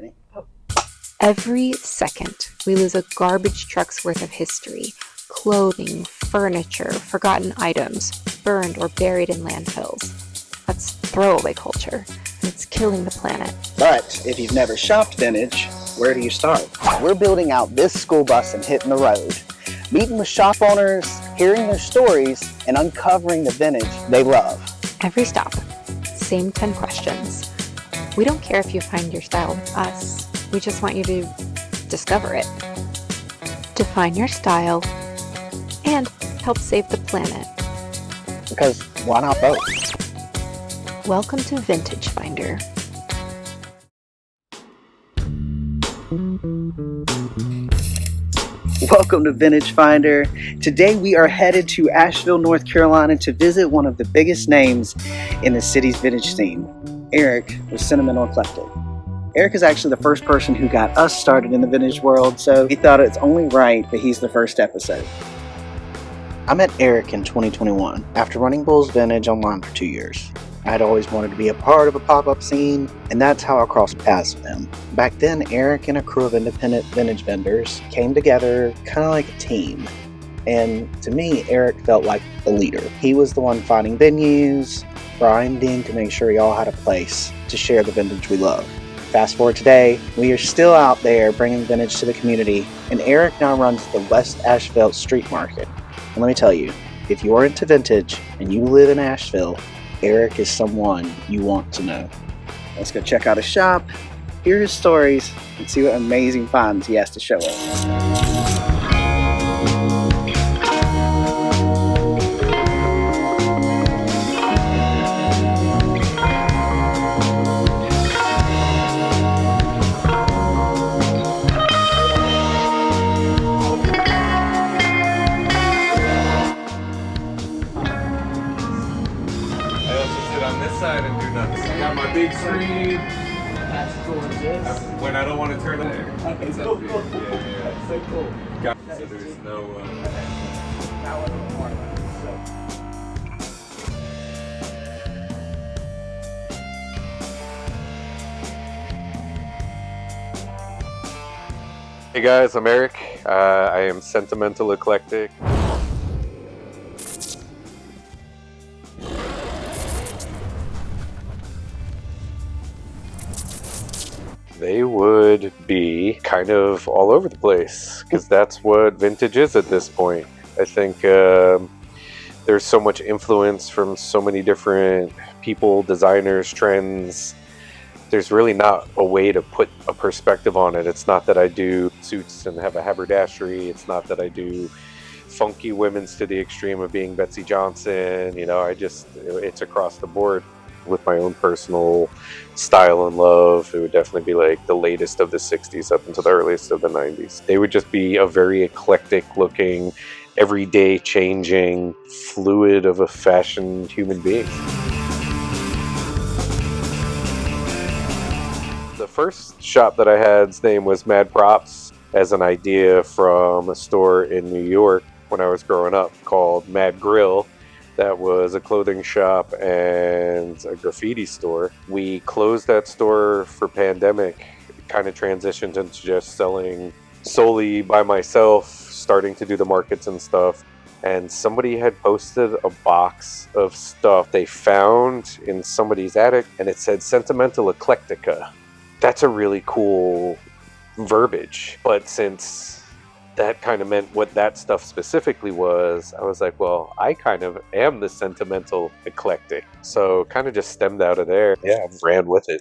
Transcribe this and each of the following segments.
Brittany. Every second, we lose a garbage truck's worth of history. Clothing, furniture, forgotten items, burned or buried in landfills. That's throwaway culture, and it's killing the planet. But if you've never shopped vintage, where do you start? We're building out this school bus and hitting the road. Meeting with shop owners, hearing their stories, and uncovering the vintage they love. Every stop, same 10 questions. We don't care if you find your style with us. We just want you to discover it. Define your style and help save the planet. Because why not both? Welcome to Vintage Finder. Welcome to Vintage Finder. Today we are headed to Asheville, North Carolina to visit one of the biggest names in the city's vintage scene, Eric with Sentimental Eclectic. Eric is actually the first person who got us started in the vintage world, so we thought it's only right that he's the first episode. I met Eric in 2021 after running Bulls Vintage online for 2 years. I had always wanted to be a part of a pop-up scene, and that's how I crossed paths with him. Back then, Eric and a crew of independent vintage vendors came together kind of like a team. And to me, Eric felt like the leader. He was the one finding venues, grinding to make sure we all had a place to share the vintage we love. Fast forward today, we are still out there bringing vintage to the community, and Eric now runs the West Asheville street market. And let me tell you, if you're into vintage and you live in Asheville, Eric is someone you want to know. Let's go check out his shop, hear his stories, and see what amazing finds he has to show us. Side and do nothing. I got my big screen. That's gorgeous. When I don't want to turn it there. Okay, so cool. Yeah. That's so cool. So there's no. Now we're on more. Hey guys, I'm Eric. I am Sentimental Eclectic. They would be kind of all over the place because that's what vintage is at this point. I think there's so much influence from so many different people, designers, trends. There's really not a way to put a perspective on it. It's not that I do suits and have a haberdashery. It's not that I do funky women's to the extreme of being Betsy Johnson. You know, it's across the board. With my own personal style and love, it would definitely be like the latest of the 60s up until the earliest of the 90s. They would just be a very eclectic looking, everyday changing, fluid of a fashioned human being. The first shop that I had's name was Mad Props, as an idea from a store in New York when I was growing up called Mad Grill. That was a clothing shop and a graffiti store. We closed that store for pandemic. It kind of transitioned into just selling solely by myself, starting to do the markets and stuff. And somebody had posted a box of stuff they found in somebody's attic, and it said Sentimental Eclectica. That's a really cool verbiage. But since that kind of meant what that stuff specifically was, I was like, well, I kind of am the Sentimental Eclectic. So kind of just stemmed out of there. Yeah, I ran with it.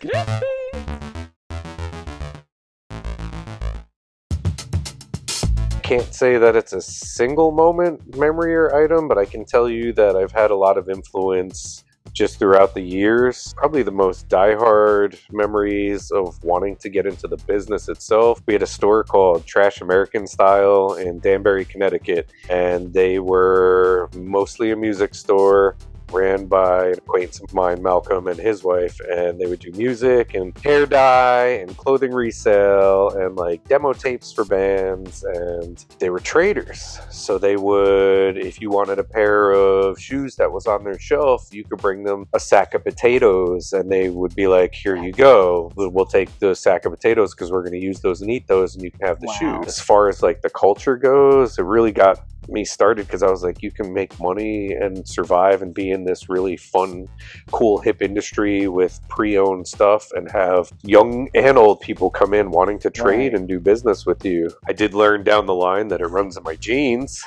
Can't say that it's a single moment memory or item, but I can tell you that I've had a lot of influence just throughout the years. Probably the most diehard memories of wanting to get into the business itself. We had a store called Trash American Style in Danbury, Connecticut, and they were mostly a music store. ran by an acquaintance of mine, Malcolm, and his wife, and they would do music and hair dye and clothing resale and like demo tapes for bands, and they were traders. So they would, if you wanted a pair of shoes that was on their shelf, you could bring them a sack of potatoes, and they would be like, here you go, we'll take the sack of potatoes because we're going to use those and eat those, and you can have the shoes. As far as like the culture goes, it really got me started because I was like, you can make money and survive and be in this really fun, cool, hip industry with pre-owned stuff and have young and old people come in wanting to trade and do business with you. I did learn down the line that it runs in my genes.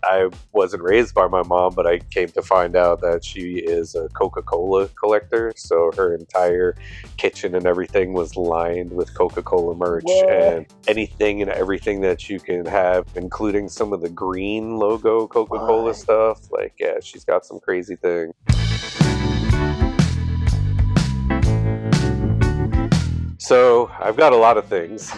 I wasn't raised by my mom, but I came to find out that she is a Coca-Cola collector, so her entire kitchen and everything was lined with Coca-Cola merch. And anything and everything that you can have, including some of the green logo Coca-Cola stuff. Like, yeah, she's got some crazy thing. So I've got a lot of things.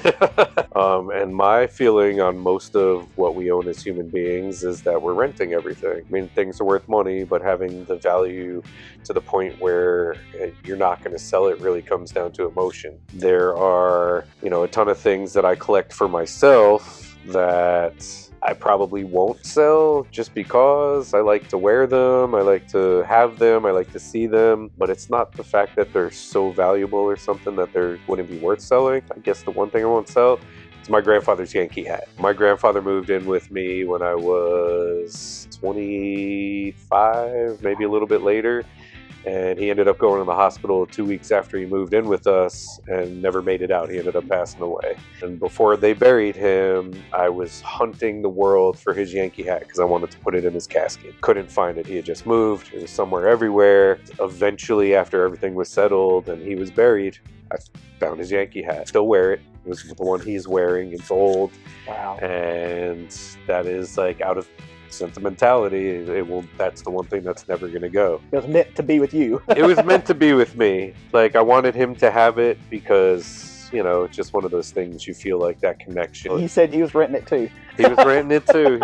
And my feeling on most of what we own as human beings is that we're renting everything. I mean, things are worth money, but having the value to the point where you're not going to sell it really comes down to emotion. There are, a ton of things that I collect for myself that I probably won't sell just because I like to wear them, I like to have them, I like to see them, but it's not the fact that they're so valuable or something that they wouldn't be worth selling. I guess the one thing I won't sell is my grandfather's Yankee hat. My grandfather moved in with me when I was 25, maybe a little bit later. And he ended up going to the hospital 2 weeks after he moved in with us and never made it out. He ended up passing away. And before they buried him, I was hunting the world for his Yankee hat because I wanted to put it in his casket. Couldn't find it. He had just moved. It was somewhere everywhere. Eventually, after everything was settled and he was buried, I found his Yankee hat. Still wear it. It was the one he's wearing. It's old. Wow. And that is like out of sentimentality, that's the one thing that's never going to go. It was meant to be with you. It was meant to be with me. Like, I wanted him to have it because, it's just one of those things, you feel like that connection. He said he was renting it too. He was renting it too.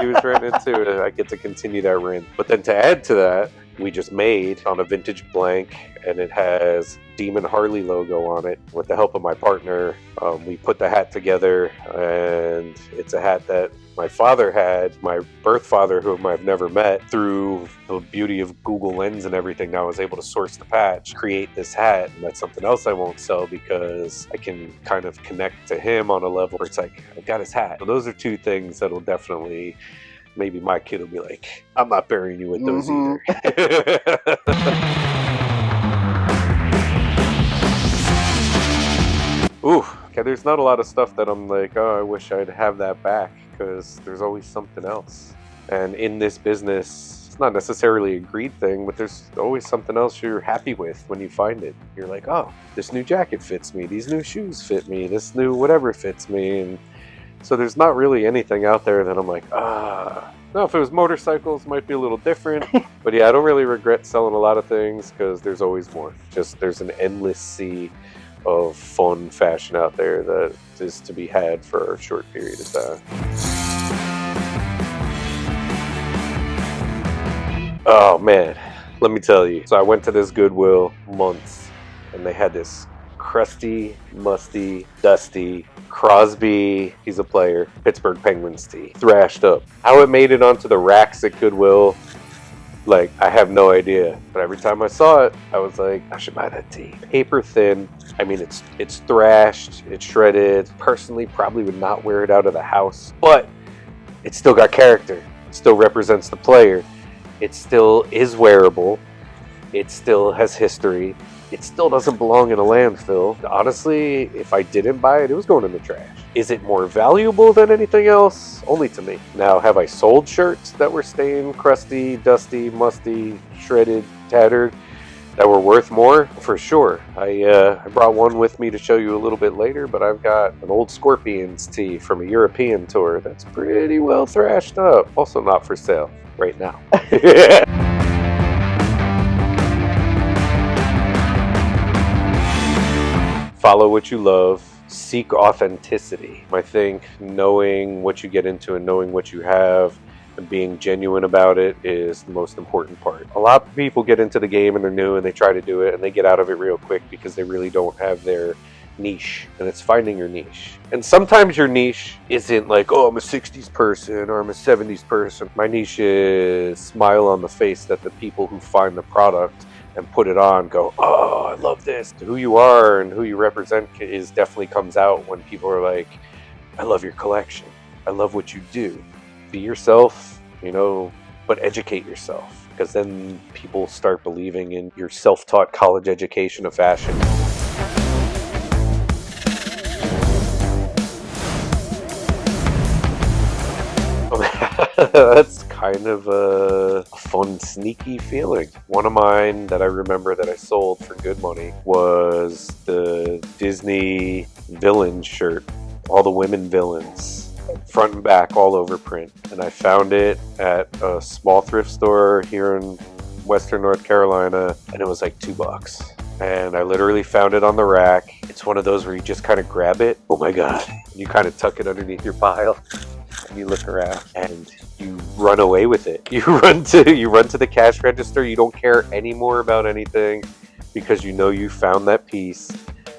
I get to continue that rent. But then to add to that, we just made on a vintage blank, and it has Demon Harley logo on it. With the help of my partner, we put the hat together, and it's a hat that my father had, my birth father, whom I've never met. Through the beauty of Google Lens and everything, I was able to source the patch, create this hat, and that's something else I won't sell because I can kind of connect to him on a level where it's like, I've got his hat. So those are two things that'll definitely, maybe my kid will be like, I'm not burying you with those either. Ooh, okay, there's not a lot of stuff that I'm like, oh, I wish I'd have that back, because there's always something else. And in this business, it's not necessarily a greed thing, but there's always something else you're happy with when you find it. You're like, oh, this new jacket fits me, these new shoes fit me, this new whatever fits me. And so there's not really anything out there that I'm like, no, if it was motorcycles, it might be a little different. But yeah, I don't really regret selling a lot of things because there's always more. Just there's an endless sea of fun fashion out there that is to be had for a short period of time. Oh man, let me tell you. So I went to this Goodwill months, and they had this crusty, musty, dusty Crosby, he's a player, Pittsburgh Penguins tee, thrashed up. How it made it onto the racks at Goodwill, like, I have no idea. But every time I saw it, I was like, I should buy that tee. Paper thin. I mean, it's thrashed, it's shredded. Personally, probably would not wear it out of the house, but it's still got character. It still represents the player. It still is wearable. It still has history. It still doesn't belong in a landfill. Honestly, if I didn't buy it, it was going in the trash. Is it more valuable than anything else? Only to me. Now, have I sold shirts that were stained, crusty, dusty, musty, shredded, tattered, that were worth more? For sure. I brought one with me to show you a little bit later, but I've got an old Scorpions tee from a European tour that's pretty well thrashed up. Also not for sale right now. Follow what you love. Seek authenticity. I think knowing what you get into and knowing what you have and being genuine about it is the most important part. A lot of people get into the game and they're new and they try to do it and they get out of it real quick because they really don't have their niche, and it's finding your niche. And sometimes your niche isn't like, oh, I'm a 60s person or I'm a 70s person. My niche is smile on the face that the people who find the product and put it on go, oh, I love this. Who you are and who you represent is definitely comes out when people are like, I love your collection. I love what you do. Be yourself, but educate yourself, because then people start believing in your self-taught college education of fashion. That's kind of a fun, sneaky feeling. One of mine that I remember that I sold for good money was the Disney villain shirt. All the women villains, front and back, all over print. And I found it at a small thrift store here in Western North Carolina, and it was like $2. And I literally found it on the rack. It's one of those where you just kind of grab it. Oh my God. You kind of tuck it underneath your pile. And you look around and you run away with it. You run to the cash register. You don't care anymore about anything because you found that piece,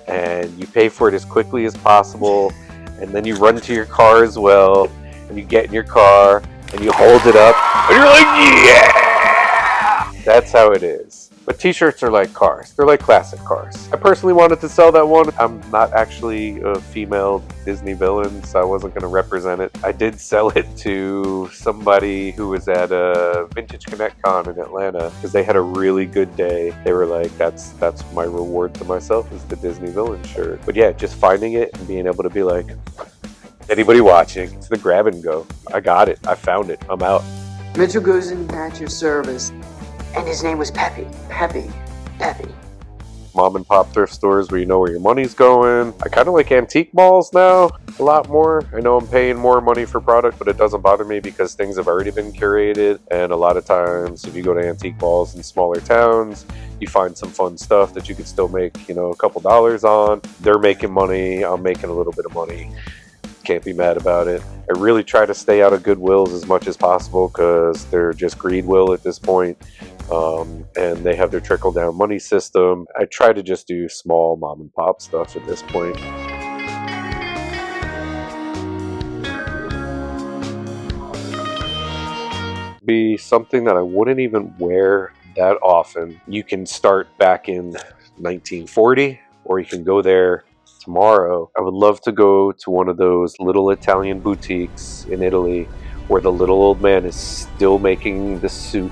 and you pay for it as quickly as possible. And then you run to your car as well, and you get in your car and you hold it up and you're like, yeah! That's how it is. But t-shirts are like cars. They're like classic cars. I personally wanted to sell that one. I'm not actually a female Disney villain, so I wasn't going to represent it. I did sell it to somebody who was at a Vintage Connect Con in Atlanta because they had a really good day. They were like, that's my reward to myself, is the Disney villain shirt. But yeah, just finding it and being able to be like, anybody watching, it's the grab and go. I got it. I found it. I'm out. Mitchell goes in at your service. And his name was Peppy. Peppy. Mom and pop thrift stores where you know where your money's going. I kind of like antique malls now a lot more. I know I'm paying more money for product, but it doesn't bother me because things have already been curated. And a lot of times, if you go to antique malls in smaller towns, you find some fun stuff that you could still make, a couple dollars on. They're making money. I'm making a little bit of money. Can't be mad about it. I really try to stay out of Goodwills as much as possible because they're just Greedwill at this point. And they have their trickle-down money system. I try to just do small mom-and-pop stuff at this point. Be something that I wouldn't even wear that often. You can start back in 1940, or you can go there tomorrow. I would love to go to one of those little Italian boutiques in Italy where the little old man is still making the suit,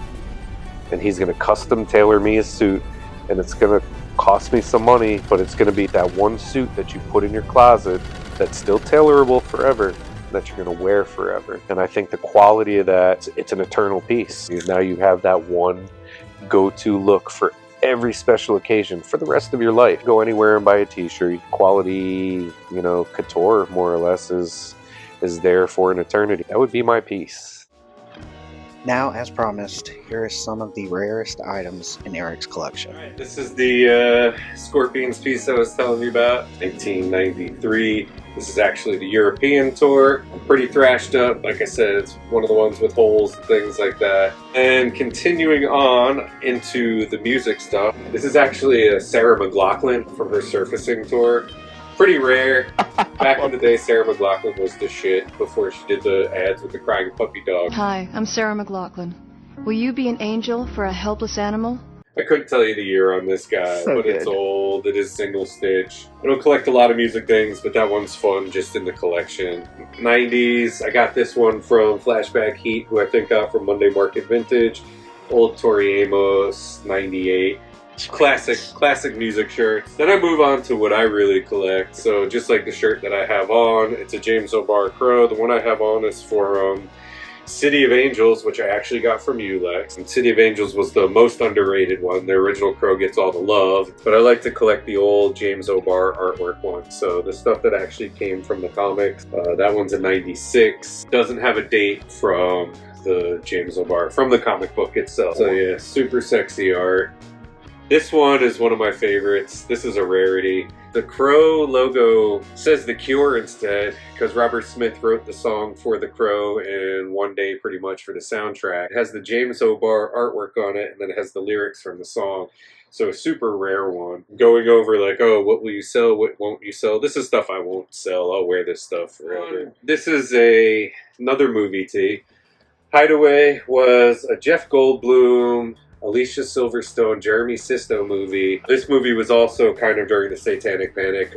and he's going to custom tailor me a suit, and it's going to cost me some money, but it's going to be that one suit that you put in your closet that's still tailorable forever, that you're going to wear forever. And I think the quality of that, it's an eternal piece. Now you have that one go-to look for every special occasion for the rest of your life. Go anywhere and buy a t-shirt. Quality, couture more or less is there for an eternity. That would be my piece. Now, as promised, here are some of the rarest items in Eric's collection. All right, this is the Scorpions piece I was telling you about, 1993. This is actually the European tour. Pretty thrashed up. Like I said, it's one of the ones with holes and things like that. And continuing on into the music stuff, this is actually a Sarah McLachlan from her surfacing tour. Pretty rare. Back in the day, Sarah McLachlan was the shit before she did the ads with the crying puppy dog. Hi, I'm Sarah McLachlan. Will you be an angel for a helpless animal? I couldn't tell you the year on this guy, but it's old. It is single stitch. I don't collect a lot of music things, but that one's fun just in the collection. 90s, I got this one from Flashback Heat, who I think got from Monday Market Vintage. Old Tori Amos, 98. Classic music shirts. Then I move on to what I really collect. So just like the shirt that I have on, it's a James O'Barr Crow. The one I have on is for City of Angels, which I actually got from you, Lex. And City of Angels was the most underrated one. The original Crow gets all the love, but I like to collect the old James O'Barr artwork ones. So the stuff that actually came from the comics, that one's a 96. Doesn't have a date from the James O'Barr, from the comic book itself. So yeah, super sexy art. This one is one of my favorites. This is a rarity. The Crow logo says The Cure instead, because Robert Smith wrote the song for The Crow in one day pretty much for the soundtrack. It has the James O'Barr artwork on it, and then it has the lyrics from the song. So a super rare one. Going over like, oh, what will you sell, what won't you sell? This is stuff I won't sell. I'll wear this stuff forever. This is another movie tee. Hideaway was a Jeff Goldblum, Alicia Silverstone, Jeremy Sisto movie. This movie was also kind of during the Satanic Panic.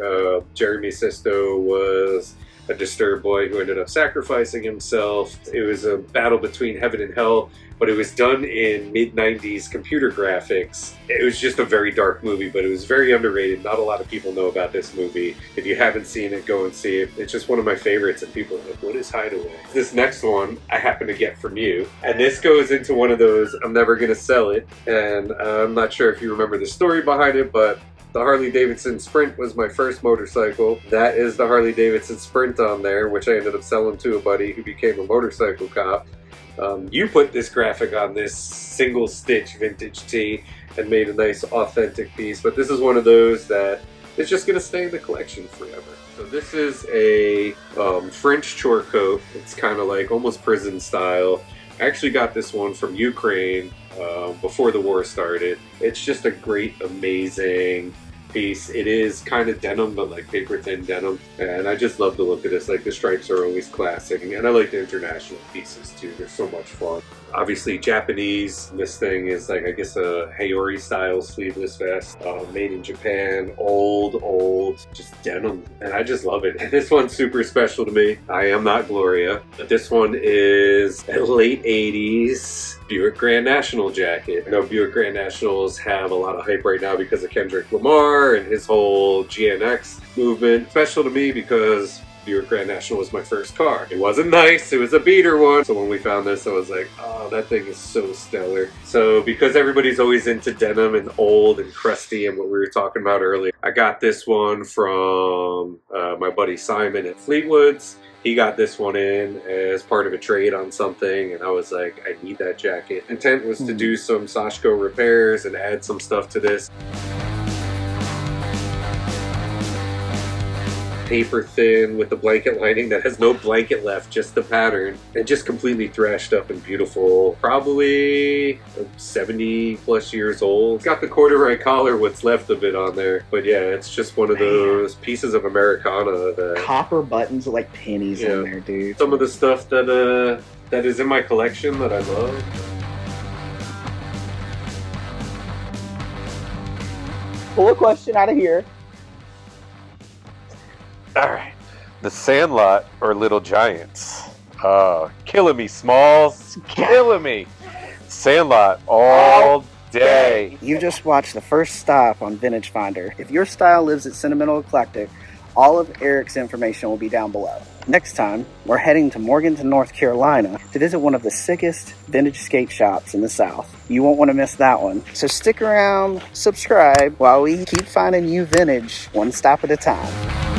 Jeremy Sisto was a disturbed boy who ended up sacrificing himself. It was a battle between heaven and hell, but it was done in mid-90s computer graphics. It was just a very dark movie, but it was very underrated. Not a lot of people know about this movie. If you haven't seen it, go and see it. It's just one of my favorites, and people are like, what is Hideaway? This next one I happen to get from you, and this goes into one of those, I'm never gonna sell it, and I'm not sure if you remember the story behind it, but the Harley-Davidson Sprint was my first motorcycle. That is the Harley-Davidson Sprint on there, which I ended up selling to a buddy who became a motorcycle cop. You put this graphic on this single stitch vintage tee and made a nice authentic piece, but this is one of those that is just going to stay in the collection forever. So this is a French chore coat. It's kind of like almost prison style. I actually got this one from Ukraine before the war started. It's just a great, amazing piece. It is kind of denim, but like paper thin denim, and I just love the look of this. Like the stripes are always classic, and I like the international pieces too. They're so much fun. Obviously Japanese. This thing is like, I guess, a Haori style sleeveless vest, made in Japan. Old, just denim, and I just love it. And this one's super special to me. I am not Gloria, but this one is a late 80s Buick Grand National jacket. I know Buick Grand Nationals have a lot of hype right now because of Kendrick Lamar and his whole GNX movement. Special to me because Buick Grand National was my first car. It wasn't nice, it was a beater one. So when we found this, I was like, oh, that thing is so stellar. So because everybody's always into denim and old and crusty and what we were talking about earlier, I got this one from my buddy Simon at Fleetwood's. He got this one in as part of a trade on something, and I was like, I need that jacket. Intent was to do some Sashiko repairs and add some stuff to this. Paper thin with the blanket lining that has no blanket left, just the pattern, and just completely thrashed up and beautiful. Probably 70 plus years old. It's got the corduroy collar, what's left of it on there, but yeah, it's just one of those pieces of Americana that Copper buttons with like pennies in there, dude. Some of the stuff that that is in my collection that I love. Pull a question out of here. Alright. The Sandlot or Little Giants? Killing me, Smalls. Killing me. Sandlot all day. You just watched the first stop on Vintage Finder. If your style lives at Sentimental Eclectic, all of Eric's information will be down below. Next time, we're heading to Morganton, North Carolina to visit one of the sickest vintage skate shops in the South. You won't want to miss that one. So stick around, subscribe, while we keep finding you vintage one stop at a time.